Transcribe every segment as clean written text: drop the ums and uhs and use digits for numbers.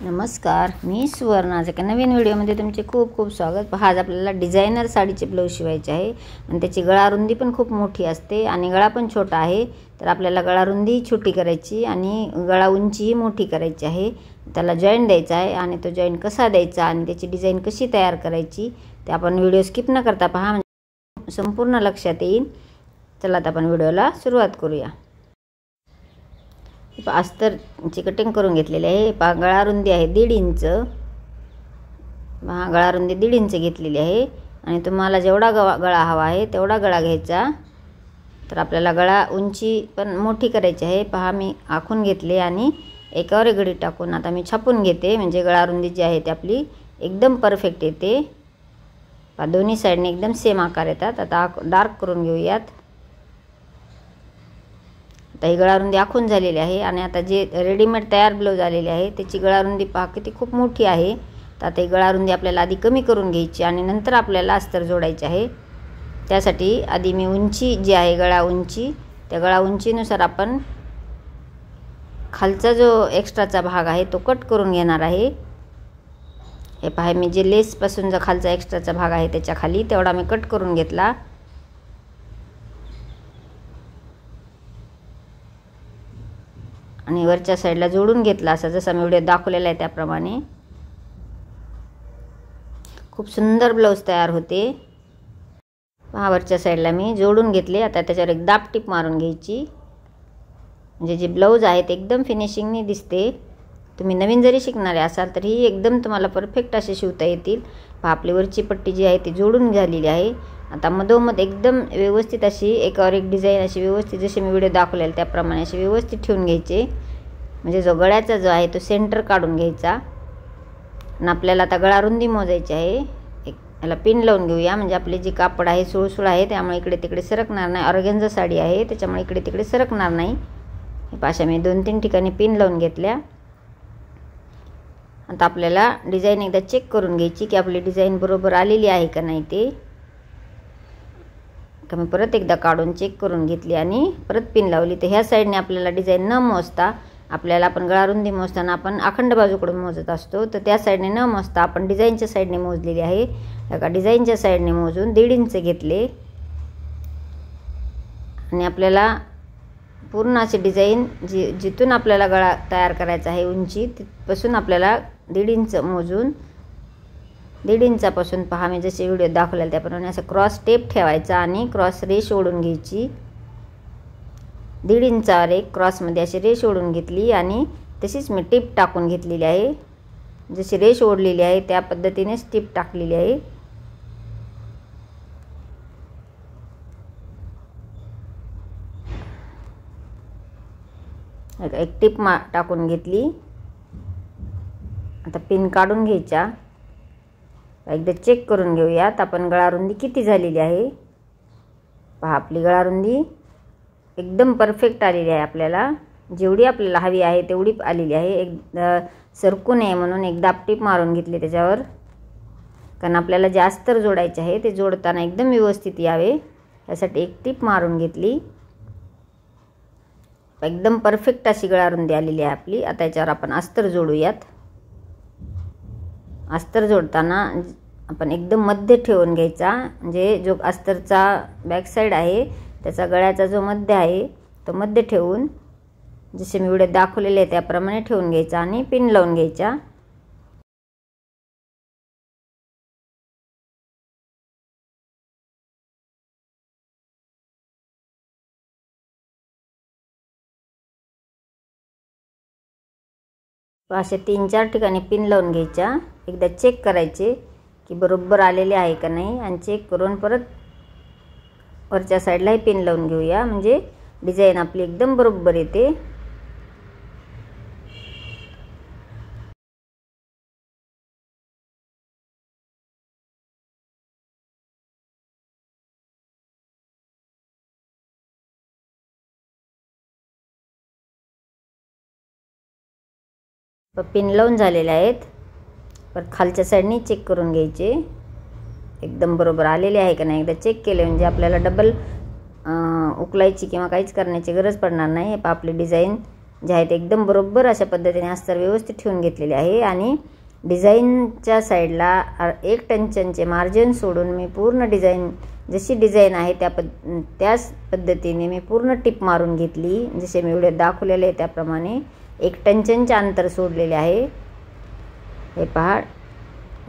नमस्कार, मी सुवर्ण. आज एका नवीन व्हिडिओमध्ये तुमचे खूप खूप स्वागत. आज आपल्याला डिझायनर साडीचे ब्लाऊज शिवायचे आहे आणि त्याची गळा रुंदी पण खूप मोठी असते आणि गळा पण छोटा आहे. तर आपल्याला गळा रुंदी छोटी करायची आणि गळा उंचीही मोठी करायची आहे. त्याला जॉईंट द्यायचा आहे आणि तो जॉईंट कसा द्यायचा आणि त्याची डिझाईन कशी तयार करायची ते आपण व्हिडिओ स्किप न करता पहा, म्हणजे संपूर्ण लक्षात येईल. चला आता आपण व्हिडिओला सुरुवात करूया. अस्तरची कटिंग करून घेतलेली आहे. गळा रुंदी आहे 1.5 इंच. गळा रुंदी 1.5 इंच घेतलेली आहे आणि तुम्हाला जेवढा गळा हवा आहे तेवढा गळा घ्यायचा. तर आपल्याला गळा उंची पण मोठी करायची आहे. पहा, मी आखून घेतले आणि एकावर एक घडी टाकून आता मी छापून घेते, म्हणजे गळा रुंदी जी आहे ती आपली एकदम परफेक्ट येते. दोन्ही साईडने एकदम सेम आकार येतात. आता डार्क करून घेऊयात. आता ही गळा रुंदी आखून झालेली आहे आणि आता जे रेडीमेड तयार ब्लाऊज आलेले आहे त्याची गळा रुंदी पहा किती खूप मोठी आहे. तर आता ही गळा रुंदी आपल्याला आधी कमी करून घ्यायची आणि नंतर आपल्याला अस्तर जोडायचे आहे. त्यासाठी आधी मी उंची जी आहे गळा उंची, त्या गळा उंचीनुसार आपण खालचा जो एक्स्ट्राचा भाग आहे तो कट करून घेणार आहे. हे पहा, मी जे लेसपासून जो खालचा एक्स्ट्राचा भाग आहे त्याच्या खाली तेवढा मी कट करून घेतला. आणि वरच्या साईडला जोडून घेतला, असा जसा मी व्हिडिओ दाखवलेला आहे त्याप्रमाणे. खूप सुंदर ब्लाऊज तयार होते. पहा, वरच्या साईडला मी जोडून घेतले. आता त्याच्यावर एक दाब-टीप मारून घ्यायची, म्हणजे जे ब्लाऊज आहे ते एकदम फिनिशिंगने दिसते. तुम्ही नवीन जरी शिकणारे असाल तरी एकदम तुम्हाला परफेक्ट असे शिवता येतील. पहा, आपली वरची पट्टी जी आहे ती जोडून झालेली आहे. आता मधोमध एकदम व्यवस्थित अशी एकावर एक डिझाईन अशी व्यवस्थित जशी मी व्हिडिओ दाखवलेला त्याप्रमाणे अशी व्यवस्थित ठेवून घ्यायचे. म्हणजे जो गळ्याचा जो आहे तो सेंटर काढून घ्यायचा. आणि आपल्याला आता गळा रुंदी मोजायची आहे. याला पिन लावून घेऊया, म्हणजे आपले जे कापड आहे सुळसुळ आहे त्यामुळे इकडे तिकडे सरकणार नाही. ऑर्गेन्झा साडी आहे त्याच्यामुळे इकडे तिकडे सरकणार नाही. अशा मी 2-3 ठिकाणी पिन लावून घेतल्या. आता आपल्याला डिझाईन एकदा चेक करून घ्यायची की आपली डिझाईन बरोबर आलेली आहे का नाही ते. मी परत एकदा काढून चेक करून घेतली आणि परत पिन लावली. तर ह्या साईडने आपल्याला डिझाईन न मोजता, आपल्याला आपण गळा रुंदी मोजताना आपण अखंड बाजूकडून मोजत असतो, तर त्या साईडने न मोजता आपण डिझाईनच्या साईडने मोजलेली आहे. एका डिझाईनच्या साईडने मोजून 1.5 इंच घेतले आणि आपल्याला पूर्ण अशी डिझाईन जिथून आपल्याला गळा तयार करायचा आहे उंची तिथपासून आपल्याला 1.5 इंच मोजून 1.5 इंचापासून पहा, मी जसे व्हिडिओ दाखवलेला त्याप्रमाणे असं क्रॉस टेप ठेवायचा आणि क्रॉस रेष ओढून घ्यायची. 1.5 इंचावर एक क्रॉसमध्ये अशी रेष ओढून घेतली आणि तशीच मी टिप टाकून घेतलेली आहे. जशी रेष ओढलेली आहे त्या पद्धतीनेच टिप टाकलेली आहे. एक टिप टाकून घेतली. आता पिन काढून घ्यायच्या. एकदा चेक करून घेऊयात आपण गळा रुंदी किती झालेली आहे. पहा, आपली गळा रुंदी एकदम परफेक्ट आलेली आहे. आपल्याला जेवढी आपल्याला हवी आहे तेवढी आलेली आहे. एक सरकू नये म्हणून एक दाब-टीप मारून घेतली त्याच्यावर, कारण आपल्याला जे अस्तर जोडायचे आहे ते जोडताना एकदम व्यवस्थित यावे यासाठी एक टीप मारून घेतली. एकदम परफेक्ट अशी गळा रुंदी आलेली आहे आपली. आता याच्यावर आपण अस्तर जोडूयात. अस्तर जोडताना आपण एकदम मध्य ठेवून घ्यायचा, म्हणजे जो अस्तरचा बॅक साईड आहे त्याचा गळ्याचा जो मध्य आहे तो मध्य ठेवून जसे मी व्हिडिओ दाखवलेले आहे त्याप्रमाणे ठेवून घ्यायचा आणि पिन लावून घ्यायच्या. अशा 3-4 ठिकाणी पिन लावून घ्यायच्या. एकदा चेक करायचे की बरोबर आलेले आहे का नाही आणि चेक करून परत वरच्या साईडलाही पिन लावून घेऊया, म्हणजे डिझाईन आपली एकदम बरोबर येते. पिन लावून झालेले आहेत. परत खालच्या साईडने चेक करून घ्यायचे एकदम बरोबर आलेले आहे का नाही. एकदा चेक केले म्हणजे आपल्याला डबल उकलायची किंवा काहीच करण्याची गरज पडणार नाही. आपली डिझाईन जे आहे ते एकदम बरोबर अशा पद्धतीने अस्तर व्यवस्थित ठेवून घेतलेले आहे. आणि डिझाईनच्या साईडला 1 टंचनचे मार्जिन सोडून मी पूर्ण डिझाईन जशी डिझाईन आहे त्याच पद्धतीने मी पूर्ण टिप मारून घेतली. जसे मी व्हिडिओ दाखवलेले आहे त्याप्रमाणे 1 टंचनचे अंतर सोडलेले आहे. हे पहा,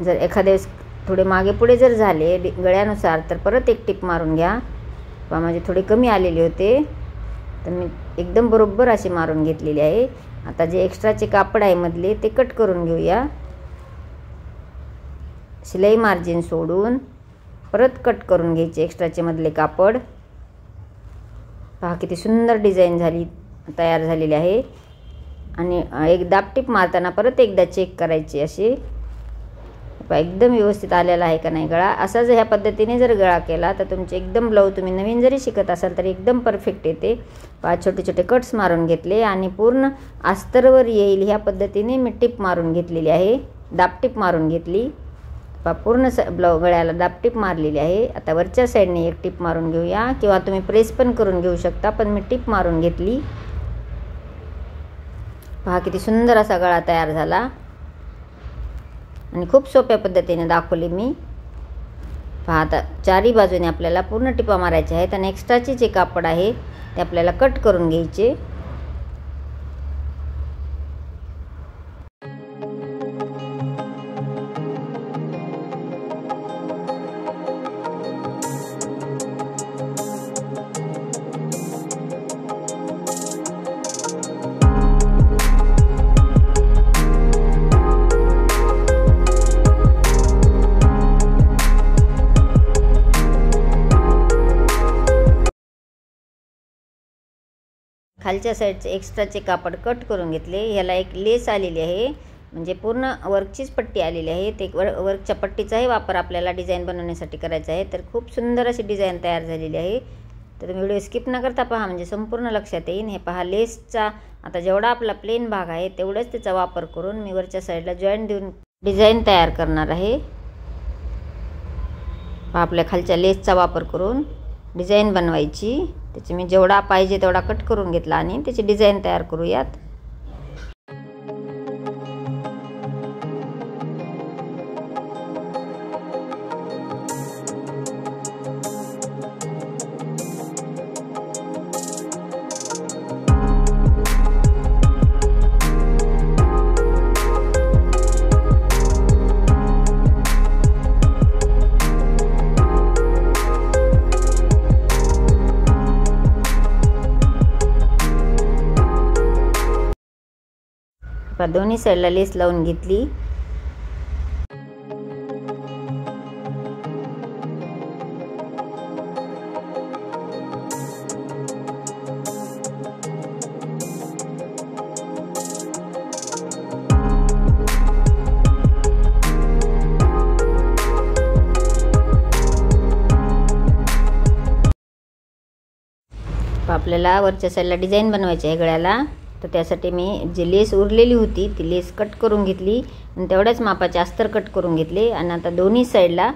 जर एखाद्या वेळेस थोडे मागे पुढे जर झाले गळ्यानुसार तर परत 1 टिप मारून घ्या. पहा माझे थोडे कमी आलेले होते तर मी एकदम बरोबर असे मारून घेतलेले आहे. आता जे एक्स्ट्राचे कापड आहे मधले ते कट करून घेऊया. शिलाई मार्जिन सोडून परत कट करून घ्यायचे एक्स्ट्राचे मधले कापड. पहा किती सुंदर डिझाईन तयार झालेली आहे. आणि एक दाबटीप मारताना परत एकदा चेक करायचे असे. एकदम व्यवस्थित आलेला आहे का नाही गळा. असा जर ह्या पद्धतीने जर गळा केला तर तुमचे एकदम ब्लाऊज तुम्ही नवीन जरी शिकत असाल तरी एकदम परफेक्ट येते. पहा छोटे छोटे कट्स मारून घेतले आणि पूर्ण अस्तरवर येईल ह्या पद्धतीने मी टिप मारून घेतलेली आहे. दाबटीप मारून घेतली. पहा पूर्ण गळ्याला दाबटीप मारलेली आहे. आता वरच्या साईडने 1 टिप मारून घेऊया किंवा तुम्ही प्रेस पण करून घेऊ शकता, पण मी टिप मारून घेतली. पहा किती सुंदर असा गळा तयार झाला आणि खूप सोप्या पद्धतीने दाखवली मी. पहा आता चारी बाजूने आपल्याला पूर्ण टिपा मारायच्या आहेत आणि एक्स्ट्राचे जे कापड आहे ते आपल्याला कट करून घ्यायचे. खालच्या साईडचे एक्स्ट्राचे कापड कट करून घेतले. ह्याला एक लेस आलेली आहे, म्हणजे पूर्ण वर्कचीच पट्टी आलेली आहे. ते वर्कच्या पट्टीचाही वापर आपल्याला डिझाईन बनवण्यासाठी करायचा आहे. तर खूप सुंदर अशी डिझाईन तयार झालेली आहे. तर तुम्ही व्हिडिओ स्किप न करता पहा, म्हणजे संपूर्ण लक्षात येईल. हे पहा लेसचा आता जेवढा आपला प्लेन भाग आहे तेवढाच त्याचा वापर करून मी वरच्या साईडला जॉईंट देऊन डिझाईन तयार करणार आहे. पहा आपल्या खालच्या लेसचा वापर करून डिझाईन बनवायची. त्याची मी जेवढा पाहिजे तेवढा कट करून घेतला आणि त्याची डिझाईन तयार करूयात. दोन्ही साईडला लेस लावून घेतली. आपल्याला वरच्या साईडला डिझाईन बनवायची आहे गळ्याला. तर त्यासाठी मी जी लेस उरलेली होती ती लेस कट करून घेतली आणि तेवढ्याच मापाचे अस्तर कट करून घेतले. आणि आता दोन्ही साईडला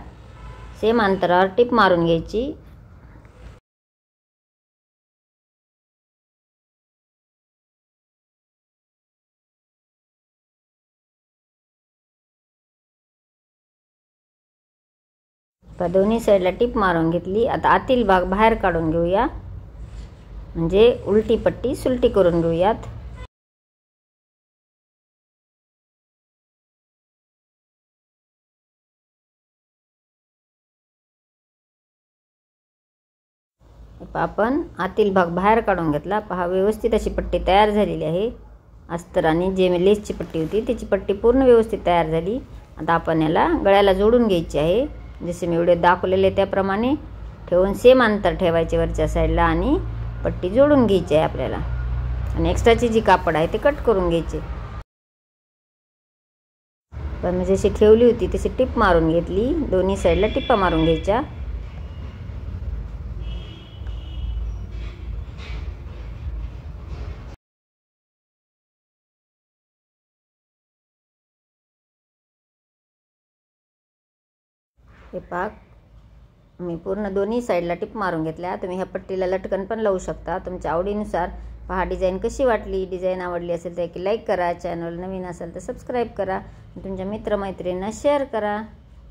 सेम अंतरावर टिप मारून घ्यायची. तर दोन्ही साईडला टिप मारून घेतली. आता आतील भाग बाहेर काढून घेऊया, म्हणजे उलटी पट्टी सुलटी करून घेऊयात. आपण आतील भाग बाहेर काढून घेतला. पहा व्यवस्थित अशी पट्टी तयार झालेली आहे. अस्तराने जे मी लेसची पट्टी होती त्याची पट्टी पूर्ण व्यवस्थित तयार झाली. आता आपण याला गळ्याला जोडून घ्यायची आहे. जसे मी व्हिडिओ दाखवलेले त्याप्रमाणे ठेवून सेम अंतर ठेवायचे वरच्या साईडला आणि पट्टी जोडून घ्यायची आहे आपल्याला. आणि एक्स्ट्राची जी कापड आहे ते कट करून घ्यायचे. पण मी जशी ठेवली होती तशी टिप मारून घेतली. दोन्ही साईडला टिप्पा मारून घ्यायच्या. हे पाक मी पूर्ण दोन्ही साईडला टिप मारून घेतल्या. तुम्ही ह्या पट्टीला लटकन पण लावू शकता तुमच्या आवडीनुसार. पहा डिझाईन कशी वाटली. डिझाईन आवडली असेल तर एक लाईक करा. चॅनल नवीन असेल तर सबस्क्राईब करा. तुमच्या मित्रमैत्रिणींना शेअर करा.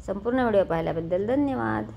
संपूर्ण व्हिडिओ पाहिल्याबद्दल धन्यवाद.